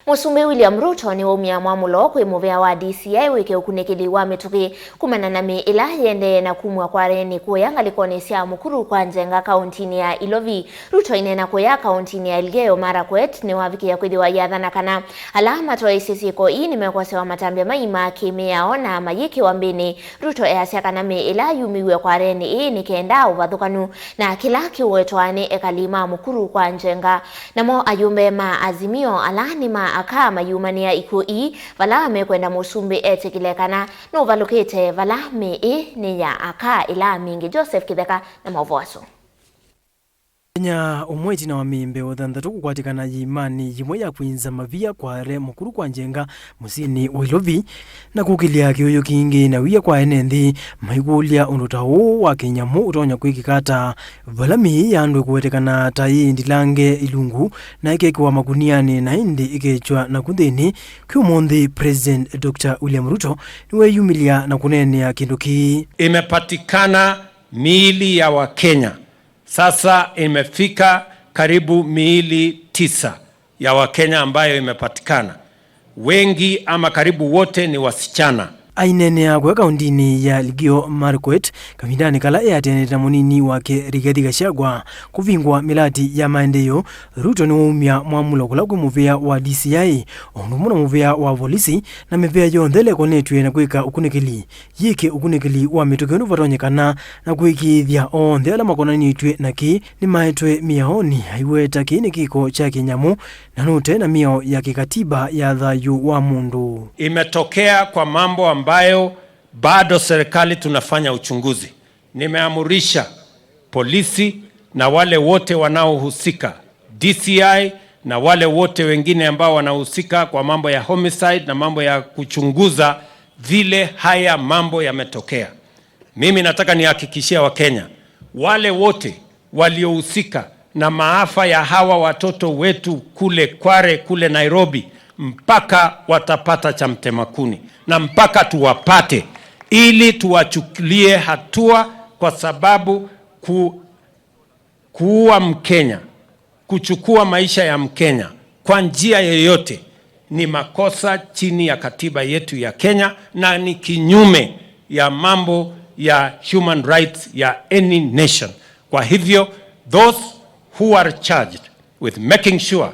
Musumbi William Ruto ni waumia mwamulo kwi muvea wa DCI wike ukunekeli wa mituki kumana na mi ila yende na kumwa kwa reni kuya ngalikoni sia mukuru kwa njenga kauntini ya Ilovi. Ruto inena kuya kauntini ya Elgeyo Marakwet ni waviki ya kuidhiwa yathana kana alama toa isisiko ii nimekwasewa matambia maima kimea ona mayiki wa mbini. Ruto easiaka na mi ila yumiwe kwa reni ii ni kenda uvathukanu na kila kiwetwani ekalima mukuru kwa njenga namo ayumbe ma azimio alani ma aka mayumania ikui vala mekwenda Musumbi etikilekana no valukite vala ni ya aka ila mingi. Joseph Kitheka na mavoaso Kenya umweti na wamimbe uthanthatu kukwatikana yimani yimwe ya kwinza mavia kware mukuru kwa njenga musini wa Ilovi na kukilia kiuyo kingi na wia kwa enenthi maigulia unduta uu wa kinyamu utonya kwikikata valami yandwe kuwetekana tai ndilange ilungu na ikekiwa maguniani na indi ikechwa na kunthini kiumunthi President Dr. William Ruto niwe yumilia na kunenea kinduki. Imepatikana miili ya Wakenya. Sasa imefika karibu miili 9 ya Wakenya ambayo imepatikana. Wengi ama karibu wote ni wasichana. Ainenea kwa kaundini ya Elgeyo Marakwet kavindani kala yateneta munini wake Rigathi Gachagua kuvingwa milati ya maendeleo. Ruto ni waumia mwamulo kula kumuvea wa DCI ondumuna muvea wa polisi na mevea yonthele konetwe na kwika ukunekeli yike ukunekeli wa mitokenu vatonyekana na kwikithia onthe ala makonanitwe na ki ni maetwe miaoni haiweta kini kiko cha kinyamu na nute na miao ya kikatiba ya thayu wa mundu. Imetokea kwa mambo ambayo bado serikali tunafanya uchunguzi. Nimeamurisha polisi na wale wote wanaohusika, DCI na wale wote wengine ambao wanahusika kwa mambo ya homicide na mambo ya kuchunguza vile haya mambo yametokea. Mimi nataka nihakikishia Wakenya wale wote waliohusika na maafa ya hawa watoto wetu kule Kware, kule Nairobi, mpaka watapata cha mtemakuni na mpaka tuwapate ili tuwachukulie hatua, kwa sababu kuua Mkenya, kuchukua maisha ya Mkenya kwa njia yoyote ni makosa chini ya katiba yetu ya Kenya na ni kinyume ya mambo ya human rights ya any nation. Kwa hivyo those who are charged with making sure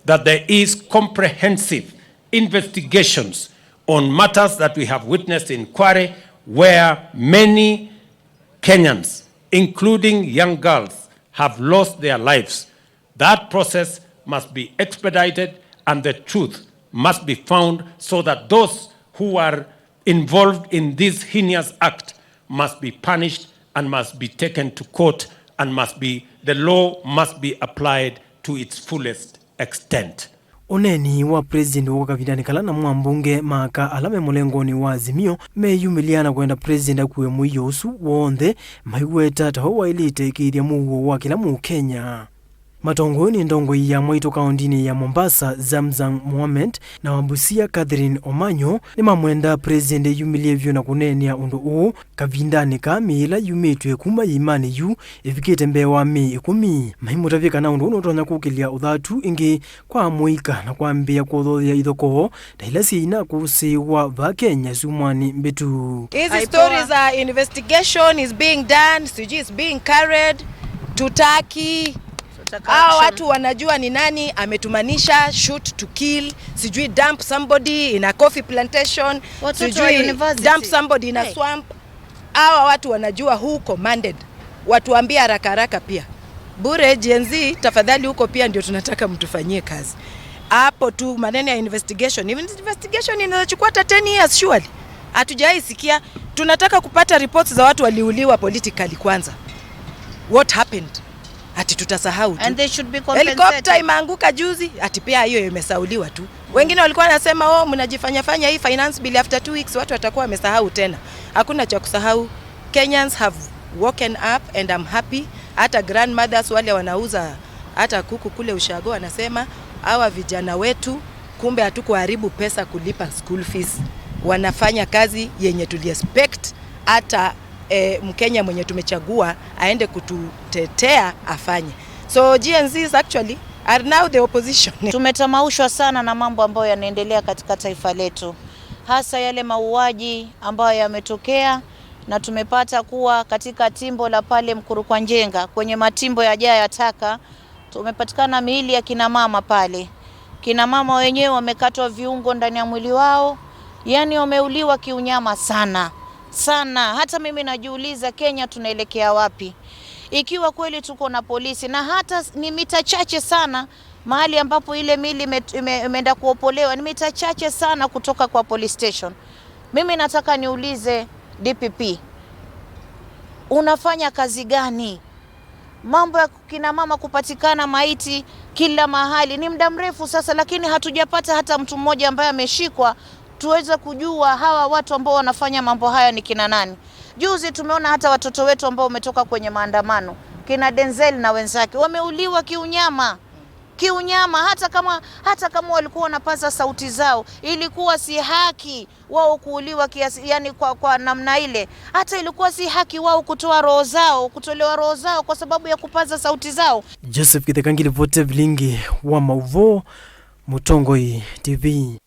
that there is comprehensive investigations on matters that we have witnessed in Kware, where many Kenyans, including young girls, have lost their lives. That process must be expedited and the truth must be found so that those who are involved in this heinous act must be punished and must be taken to court and the law must be applied to its fullest extent. Uneni wa president wa kavindani kala na mwambunge maka alame mulengoni wa azimio meyumiliana kwenda president akuwe muyosu wonthe maiweta taho wa ilite ikiria muwo wa kila mu Kenya. Matongoni ndongo ya Mwaito kaundini ya Mombasa Zamzam Mohamed na Wambusia Catherine Omanyo ni mamwenda president yumilievyo na kunenia undu uu kavindani ka miila yumitwe kuma yimani yu ifikite mbewa mi 10 mahimutavika na undu unotonya kukilia uthatu ingi kwa muika na kwambia kuthothia ithoko dailasi ina kusiwa va Kenya sumwani mbetu. Hizi stories are investigation is being done, sijui is being carried to Turkey. Hao watu wanajua ni nani ametumanisha shoot to kill, sijui dump somebody in a coffee plantation, sijui dump somebody in a swamp. Hao watu wanajua who commanded. Watuambie haraka haraka pia. Bure Gen Z tafadhali huko pia ndio tunataka mtufanyie kazi. Hapo tu maneno ya investigation. Investigation inachukua hata 10 years surely. Hatujaisikia. Tunataka kupata reports za watu waliuliwa politically kwanza. What happened? Ati tutasahau tu. And they should be compensated. Helicopter imeanguka juzi, ati pia hiyo imesauliwa tu. Wengine walikuwa wanasema mnajifanya hii finance bill after 2 weeks watu watakuwa wamesahau tena. Hakuna cha kusahau. Kenyans have woken up and I'm happy. Hata grandmothers wale wanauza hata kuku kule ushago wanasema hawa vijana wetu kumbe hatukuharibu pesa kulipa school fees. Wanafanya kazi yenye tuliexpect hata Mkenya mwenye tumechagua aende kututetea afanye. So GNZ is actually are now the opposition. Tumetamaushwa sana na mambo ambayo yanaendelea katika taifa letu, hasa yale mauaji ambayo yametokea, na tumepata kuwa katika timbo la pale Mkurukwanjenga kwenye matimbo ya jaa ya taka tumepatikana miili ya kina mama pale. Kina mama wenyewe wamekatwa viungo ndani ya mwili wao, yani wameuliwa kiunyama sana sana. Hata mimi najiuliza, Kenya tunaelekea wapi ikiwa kweli tuko na polisi na hata ni mita chache sana mahali ambapo ile miili imeenda kuopolewa, ni mita chache sana kutoka kwa police station. Mimi nataka niulize DPP, unafanya kazi gani? Mambo ya kina mama kupatikana maiti kila mahali ni muda mrefu sasa, lakini hatujapata hata mtu mmoja ambaye ameshikwa tuweze kujua hawa watu ambao wanafanya mambo haya ni kina nani. Juzi tumeona hata watoto wetu ambao umetoka kwenye maandamano, kina Denzel na wenzake, wameuliwa kiunyama. Hata kama walikuwa wanapaza sauti zao, ilikuwa si haki wao kuuliwa kiasi, yani kwa namna ile. Hata ilikuwa si haki wao kutolewa roho zao kwa sababu ya kupaza sauti zao. Joseph Kithekangili, Vote Vilingi wa Mauvo, Mutongoi TV.